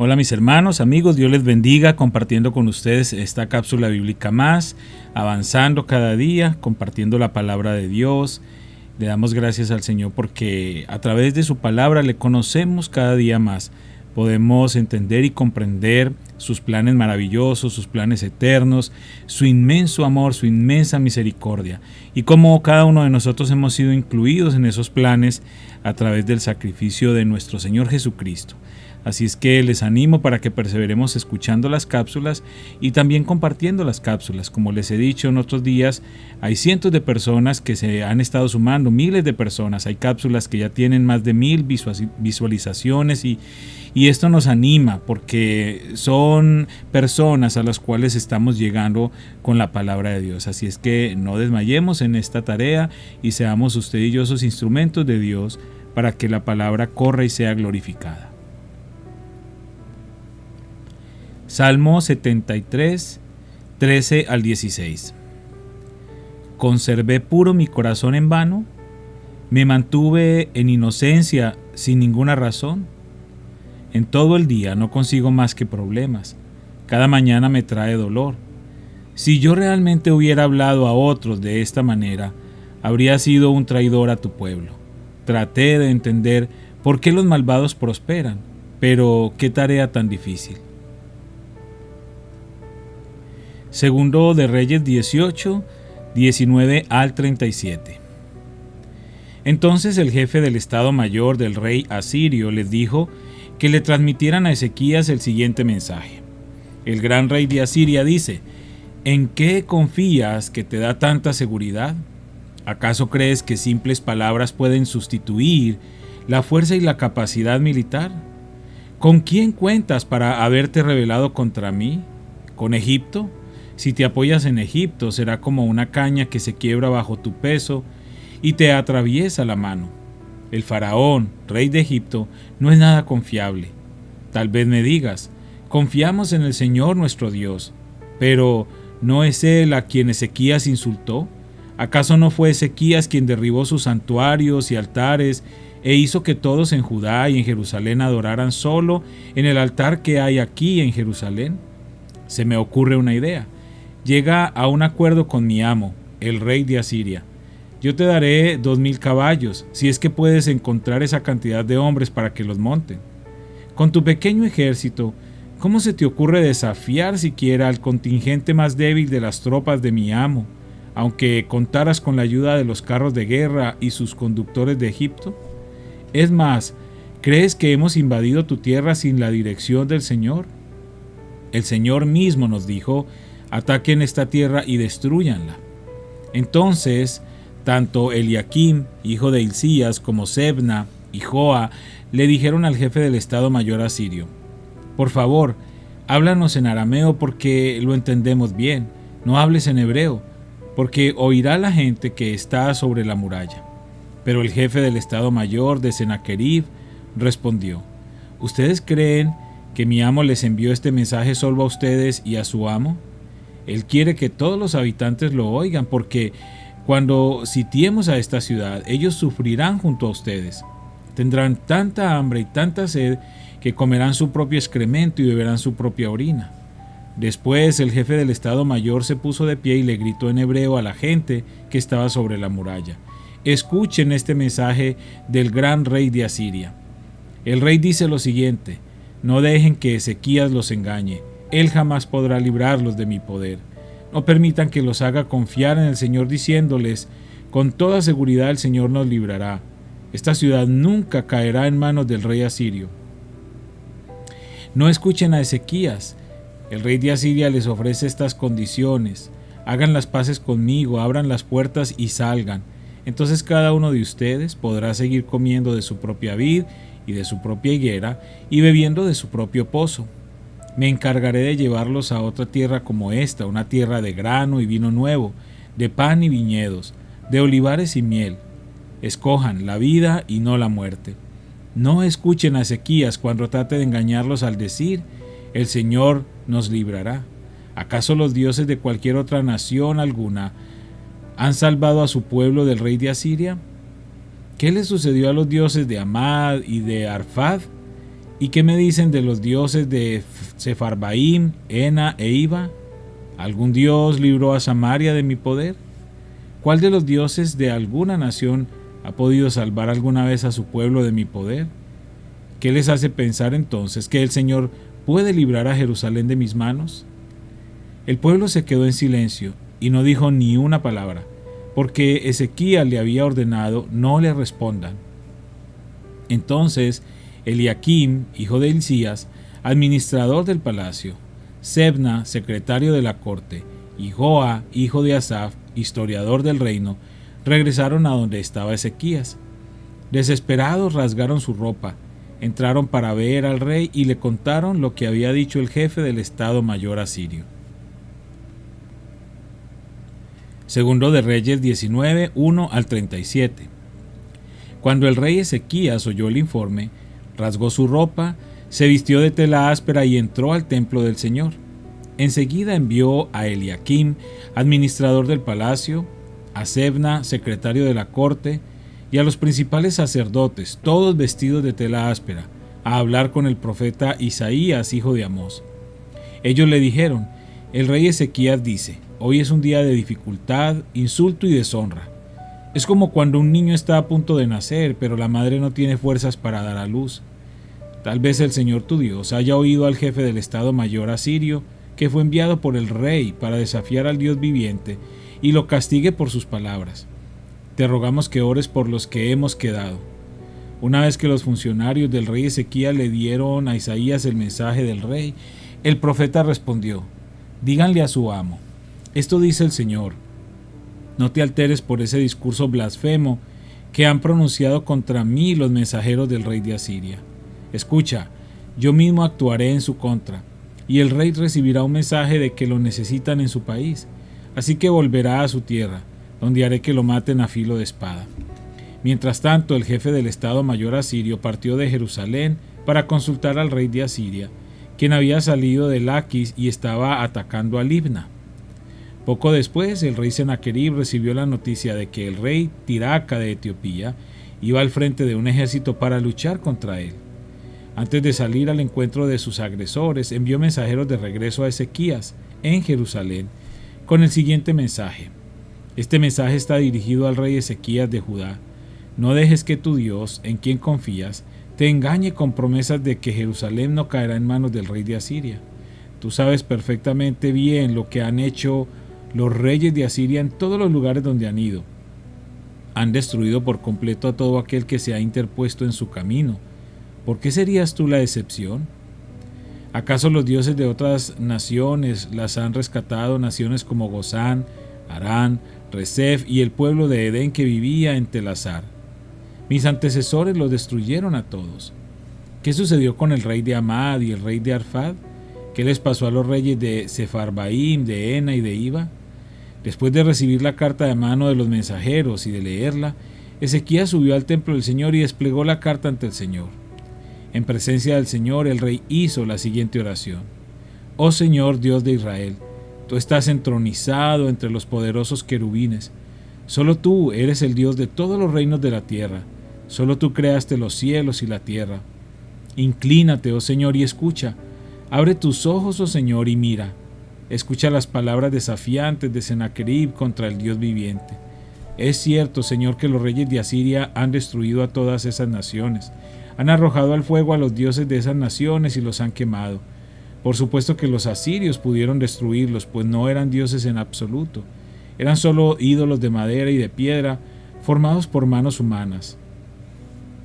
Hola mis hermanos, amigos, Dios les bendiga compartiendo con ustedes esta cápsula bíblica más, avanzando cada día, compartiendo la palabra de Dios. Le damos gracias al Señor porque a través de su palabra le conocemos cada día más. Podemos entender y comprender sus planes maravillosos, sus planes eternos, su inmenso amor, su inmensa misericordia y cómo cada uno de nosotros hemos sido incluidos en esos planes a través del sacrificio de nuestro Señor Jesucristo. Así es que les animo para que perseveremos escuchando las cápsulas y también compartiendo las cápsulas. Como les he dicho en otros días, hay cientos de personas que se han estado sumando, miles de personas. Hay cápsulas que ya tienen más de 1000 visualizaciones y esto nos anima porque son personas a las cuales estamos llegando con la palabra de Dios. Así es que no desmayemos en esta tarea y seamos usted y yo esos instrumentos de Dios para que la palabra corra y sea glorificada. Salmo 73, 13 al 16. Conservé puro mi corazón en vano, me mantuve en inocencia sin ninguna razón. En todo el día no consigo más que problemas, cada mañana me trae dolor. Si yo realmente hubiera hablado a otros de esta manera, habría sido un traidor a tu pueblo. Traté de entender por qué los malvados prosperan, pero qué tarea tan difícil. Segundo de Reyes 18, 19 al 37. Entonces el jefe del estado mayor del rey asirio les dijo que le transmitieran a Ezequías el siguiente mensaje. El gran rey de Asiria dice: ¿En qué confías que te da tanta seguridad? ¿Acaso crees que simples palabras pueden sustituir la fuerza y la capacidad militar? ¿Con quién cuentas para haberte rebelado contra mí? ¿Con Egipto? Si te apoyas en Egipto, será como una caña que se quiebra bajo tu peso y te atraviesa la mano. El faraón, rey de Egipto, no es nada confiable. Tal vez me digas: confiamos en el Señor nuestro Dios. Pero, ¿no es Él a quien Ezequías insultó? ¿Acaso no fue Ezequías quien derribó sus santuarios y altares e hizo que todos en Judá y en Jerusalén adoraran solo en el altar que hay aquí en Jerusalén? Se me ocurre una idea. Llega a un acuerdo con mi amo, el rey de Asiria. Yo te daré 2000 caballos, si es que puedes encontrar esa cantidad de hombres para que los monten. Con tu pequeño ejército, ¿cómo se te ocurre desafiar siquiera al contingente más débil de las tropas de mi amo, aunque contaras con la ayuda de los carros de guerra y sus conductores de Egipto? Es más, ¿crees que hemos invadido tu tierra sin la dirección del Señor? El Señor mismo nos dijo: ataquen esta tierra y destrúyanla. Entonces, tanto Eliakim, hijo de Hilcías, como Sebna y Joa le dijeron al jefe del estado mayor asirio: por favor, háblanos en arameo porque lo entendemos bien, no hables en hebreo, porque oirá la gente que está sobre la muralla. Pero el jefe del estado mayor de Sennacherib respondió: ¿ustedes creen que mi amo les envió este mensaje solo a ustedes y a su amo? Él quiere que todos los habitantes lo oigan, porque cuando sitiemos a esta ciudad, ellos sufrirán junto a ustedes. Tendrán tanta hambre y tanta sed que comerán su propio excremento y beberán su propia orina. Después el jefe del estado mayor se puso de pie y le gritó en hebreo a la gente que estaba sobre la muralla: escuchen este mensaje del gran rey de Asiria. El rey dice lo siguiente: no dejen que Ezequías los engañe. Él jamás podrá librarlos de mi poder. No permitan que los haga confiar en el Señor diciéndoles: con toda seguridad el Señor nos librará. Esta ciudad nunca caerá en manos del rey asirio. No escuchen a Ezequías. El rey de Asiria les ofrece estas condiciones: hagan las paces conmigo, abran las puertas y salgan. Entonces cada uno de ustedes podrá seguir comiendo de su propia vid y de su propia higuera y bebiendo de su propio pozo. Me encargaré de llevarlos a otra tierra como esta, una tierra de grano y vino nuevo, de pan y viñedos, de olivares y miel. Escojan la vida y no la muerte. No escuchen a Ezequías cuando trate de engañarlos al decir: el Señor nos librará. ¿Acaso los dioses de cualquier otra nación alguna han salvado a su pueblo del rey de Asiria? ¿Qué le sucedió a los dioses de Amad y de Arfad? ¿Y qué me dicen de los dioses de Sefarbaim, Ena e Iva? ¿Algún dios libró a Samaria de mi poder? ¿Cuál de los dioses de alguna nación ha podido salvar alguna vez a su pueblo de mi poder? ¿Qué les hace pensar entonces que el Señor puede librar a Jerusalén de mis manos? El pueblo se quedó en silencio y no dijo ni una palabra, porque Ezequías le había ordenado no le respondan. Entonces Eliaquim, hijo de Hilcías, administrador del palacio, Sebna, secretario de la corte, y Joa, hijo de Asaf, historiador del reino, regresaron a donde estaba Ezequías. Desesperados rasgaron su ropa, entraron para ver al rey y le contaron lo que había dicho el jefe del Estado Mayor asirio. Segundo de Reyes 19, 1 al 37. Cuando el rey Ezequías oyó el informe, rasgó su ropa, se vistió de tela áspera y entró al templo del Señor. Enseguida envió a Eliaquim, administrador del palacio, a Sebna, secretario de la corte, y a los principales sacerdotes, todos vestidos de tela áspera, a hablar con el profeta Isaías, hijo de Amós. Ellos le dijeron: el rey Ezequías dice, hoy es un día de dificultad, insulto y deshonra. Es como cuando un niño está a punto de nacer, pero la madre no tiene fuerzas para dar a luz. Tal vez el Señor tu Dios haya oído al jefe del Estado Mayor asirio, que fue enviado por el rey para desafiar al Dios viviente, y lo castigue por sus palabras. Te rogamos que ores por los que hemos quedado. Una vez que los funcionarios del rey Ezequías le dieron a Isaías el mensaje del rey, el profeta respondió: díganle a su amo, esto dice el Señor, no te alteres por ese discurso blasfemo que han pronunciado contra mí los mensajeros del rey de Asiria. Escucha, yo mismo actuaré en su contra, y el rey recibirá un mensaje de que lo necesitan en su país, así que volverá a su tierra, donde haré que lo maten a filo de espada. Mientras tanto, el jefe del Estado Mayor asirio partió de Jerusalén para consultar al rey de Asiria, quien había salido de Laquis y estaba atacando a Libna. Poco después, el rey Sennacherib recibió la noticia de que el rey Tiraca de Etiopía iba al frente de un ejército para luchar contra él. Antes de salir al encuentro de sus agresores, envió mensajeros de regreso a Ezequías, en Jerusalén, con el siguiente mensaje. Este mensaje está dirigido al rey Ezequías de Judá. No dejes que tu Dios, en quien confías, te engañe con promesas de que Jerusalén no caerá en manos del rey de Asiria. Tú sabes perfectamente bien lo que han hecho los reyes de Asiria en todos los lugares donde han ido. Han destruido por completo a todo aquel que se ha interpuesto en su camino. ¿Por qué serías tú la excepción? ¿Acaso los dioses de otras naciones las han rescatado, naciones como Gozán, Harán, Resef y el pueblo de Edén que vivía en Telasar? Mis antecesores los destruyeron a todos. ¿Qué sucedió con el rey de Amad y el rey de Arfad? ¿Qué les pasó a los reyes de Sefarbaim, de Ena y de Iva? Después de recibir la carta de mano de los mensajeros y de leerla, Ezequías subió al templo del Señor y desplegó la carta ante el Señor. En presencia del Señor, el rey hizo la siguiente oración: Oh Señor, Dios de Israel, tú estás entronizado entre los poderosos querubines. Solo tú eres el Dios de todos los reinos de la tierra. Solo tú creaste los cielos y la tierra. Inclínate, oh Señor, y escucha. Abre tus ojos, oh Señor, y mira. Escucha las palabras desafiantes de Sennacherib contra el Dios viviente. Es cierto, Señor, que los reyes de Asiria han destruido a todas esas naciones. Han arrojado al fuego a los dioses de esas naciones y los han quemado. Por supuesto que los asirios pudieron destruirlos, pues no eran dioses en absoluto. Eran solo ídolos de madera y de piedra, formados por manos humanas.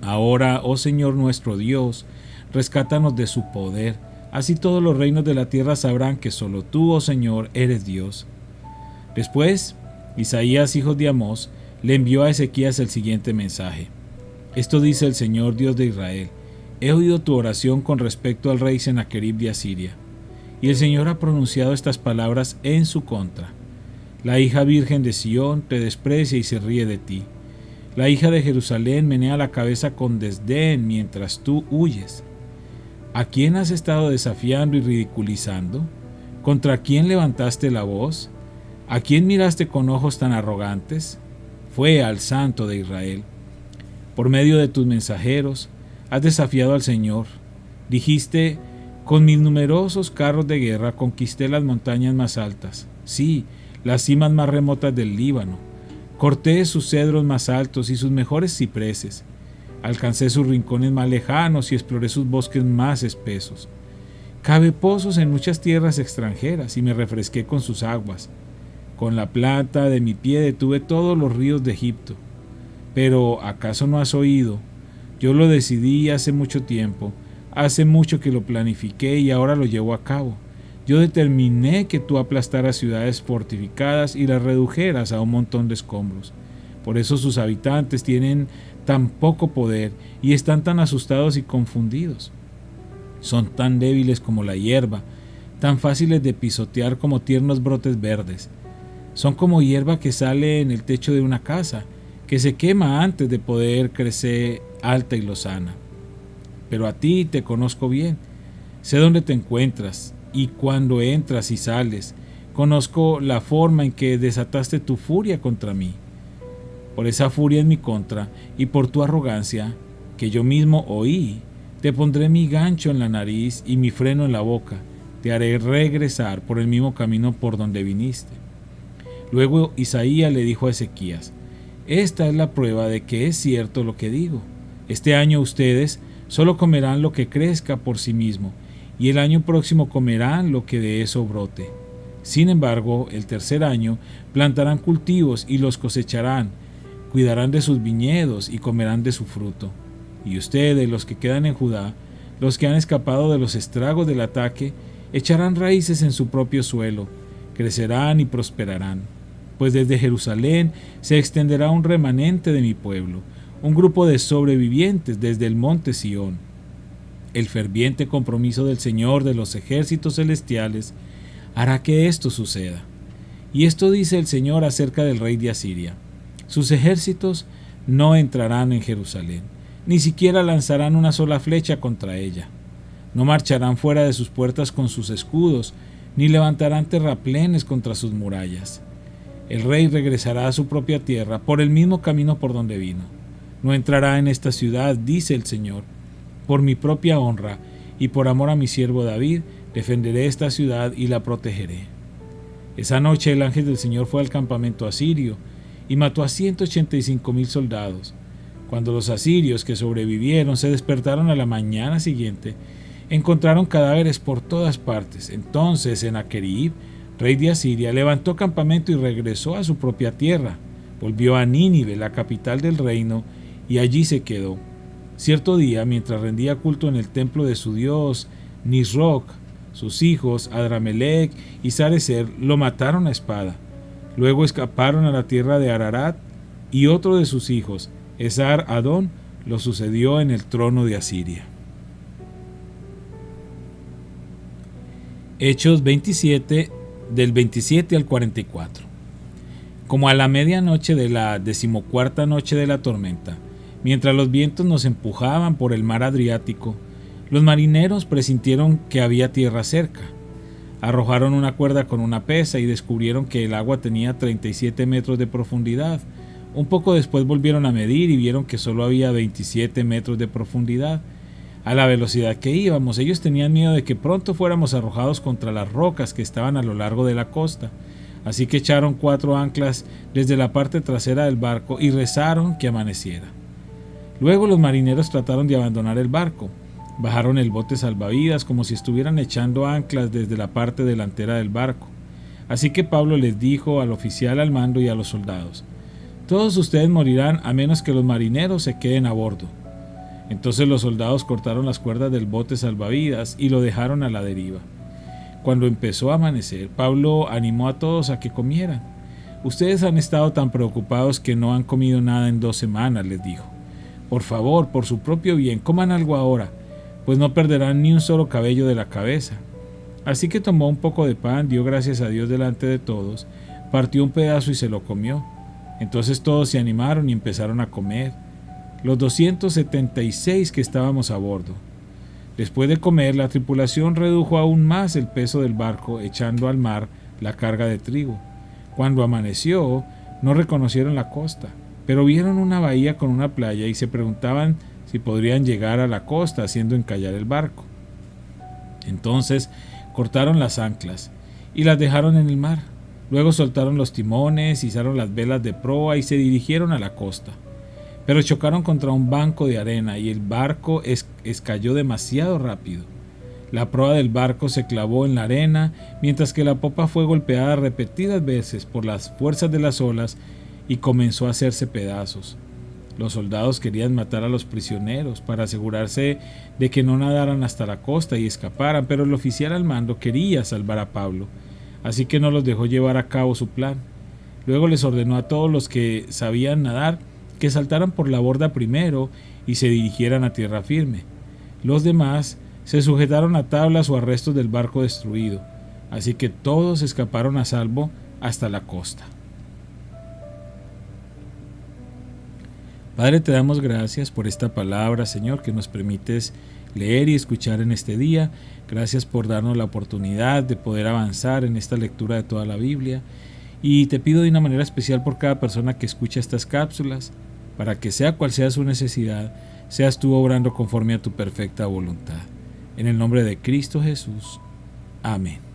Ahora, oh Señor nuestro Dios, rescátanos de su poder. Así todos los reinos de la tierra sabrán que solo tú, oh Señor, eres Dios. Después, Isaías, hijo de Amós, le envió a Ezequías el siguiente mensaje. Esto dice el Señor Dios de Israel: He oído tu oración con respecto al rey Sennacherib de Asiria, y el Señor ha pronunciado estas palabras en su contra. La hija virgen de Sión te desprecia y se ríe de ti. La hija de Jerusalén menea la cabeza con desdén mientras tú huyes. ¿A quién has estado desafiando y ridiculizando? ¿Contra quién levantaste la voz? ¿A quién miraste con ojos tan arrogantes? Fue al Santo de Israel. Por medio de tus mensajeros has desafiado al Señor. Dijiste: con mis numerosos carros de guerra conquisté las montañas más altas, sí, las cimas más remotas del Líbano. Corté sus cedros más altos y sus mejores cipreses. Alcancé sus rincones más lejanos y exploré sus bosques más espesos. Cavé pozos en muchas tierras extranjeras y me refresqué con sus aguas. Con la planta de mi pie detuve todos los ríos de Egipto. Pero, ¿acaso no has oído? Yo lo decidí hace mucho tiempo, hace mucho que lo planifiqué y ahora lo llevo a cabo. Yo determiné que tú aplastaras ciudades fortificadas y las redujeras a un montón de escombros. Por eso sus habitantes tienen tan poco poder y están tan asustados y confundidos. Son tan débiles como la hierba, tan fáciles de pisotear como tiernos brotes verdes. Son como hierba que sale en el techo de una casa, que se quema antes de poder crecer alta y lozana. Pero a ti te conozco bien, sé dónde te encuentras y cuándo entras y sales. Conozco la forma en que desataste tu furia contra mí. Por esa furia en mi contra y por tu arrogancia, que yo mismo oí, te pondré mi gancho en la nariz y mi freno en la boca. Te haré regresar por el mismo camino por donde viniste. Luego Isaías le dijo a Ezequías: esta es la prueba de que es cierto lo que digo. Este año ustedes solo comerán lo que crezca por sí mismo, y el año próximo comerán lo que de eso brote. Sin embargo, el tercer año plantarán cultivos y los cosecharán, cuidarán de sus viñedos y comerán de su fruto. Y ustedes, los que quedan en Judá, los que han escapado de los estragos del ataque, echarán raíces en su propio suelo, crecerán y prosperarán. Pues desde Jerusalén se extenderá un remanente de mi pueblo, un grupo de sobrevivientes desde el monte Sión. El ferviente compromiso del Señor de los ejércitos celestiales hará que esto suceda. Y esto dice el Señor acerca del rey de Asiria: sus ejércitos no entrarán en Jerusalén, ni siquiera lanzarán una sola flecha contra ella. No marcharán fuera de sus puertas con sus escudos, ni levantarán terraplenes contra sus murallas. El rey regresará a su propia tierra por el mismo camino por donde vino. No entrará en esta ciudad, dice el Señor. Por mi propia honra y por amor a mi siervo David, defenderé esta ciudad y la protegeré. Esa noche el ángel del Señor fue al campamento asirio y mató a 185,000 soldados. Cuando los asirios que sobrevivieron se despertaron a la mañana siguiente, encontraron cadáveres por todas partes. Entonces Sennacherib, rey de Asiria, levantó campamento y regresó a su propia tierra. Volvió a Nínive, la capital del reino, y allí se quedó. Cierto día, mientras rendía culto en el templo de su dios Nisroch, sus hijos Adramelech y Sarecer lo mataron a espada. Luego escaparon a la tierra de Ararat, y otro de sus hijos, Esar-Adón, lo sucedió en el trono de Asiria. Hechos 27, del 27 al 44. Como a la medianoche de la 14ª noche de la tormenta, mientras los vientos nos empujaban por el mar Adriático, los marineros presintieron que había tierra cerca. Arrojaron una cuerda con una pesa y descubrieron que el agua tenía 37 metros de profundidad. Un poco después volvieron a medir y vieron que solo había 27 metros de profundidad. A la velocidad que íbamos, ellos tenían miedo de que pronto fuéramos arrojados contra las rocas que estaban a lo largo de la costa. Así que echaron 4 anclas desde la parte trasera del barco y rezaron que amaneciera. Luego los marineros trataron de abandonar el barco. Bajaron el bote salvavidas como si estuvieran echando anclas desde la parte delantera del barco. Así que Pablo les dijo al oficial al mando y a los soldados: todos ustedes morirán a menos que los marineros se queden a bordo. Entonces los soldados cortaron las cuerdas del bote salvavidas y lo dejaron a la deriva. Cuando empezó a amanecer, Pablo animó a todos a que comieran. Ustedes han estado tan preocupados que no han comido nada en 2 semanas, les dijo. Por favor, por su propio bien, coman algo ahora, pues no perderán ni un solo cabello de la cabeza. Así que tomó un poco de pan, dio gracias a Dios delante de todos, partió un pedazo y se lo comió. Entonces todos se animaron y empezaron a comer, los 276 que estábamos a bordo. Después de comer, la tripulación redujo aún más el peso del barco, echando al mar la carga de trigo. Cuando amaneció, no reconocieron la costa, pero vieron una bahía con una playa y se preguntaban si podrían llegar a la costa haciendo encallar el barco. Entonces cortaron las anclas y las dejaron en el mar. Luego soltaron los timones, izaron las velas de proa y se dirigieron a la costa. Pero chocaron contra un banco de arena y el barco escayó demasiado rápido. La proa del barco se clavó en la arena, mientras que la popa fue golpeada repetidas veces por las fuerzas de las olas y comenzó a hacerse pedazos. Los soldados querían matar a los prisioneros para asegurarse de que no nadaran hasta la costa y escaparan, pero el oficial al mando quería salvar a Pablo, así que no los dejó llevar a cabo su plan. Luego les ordenó a todos los que sabían nadar que saltaran por la borda primero y se dirigieran a tierra firme. Los demás se sujetaron a tablas o a restos del barco destruido, así que todos escaparon a salvo hasta la costa. Padre, te damos gracias por esta palabra, Señor, que nos permites leer y escuchar en este día. Gracias por darnos la oportunidad de poder avanzar en esta lectura de toda la Biblia. Y te pido de una manera especial por cada persona que escucha estas cápsulas, para que sea cual sea su necesidad, seas tú obrando conforme a tu perfecta voluntad. En el nombre de Cristo Jesús. Amén.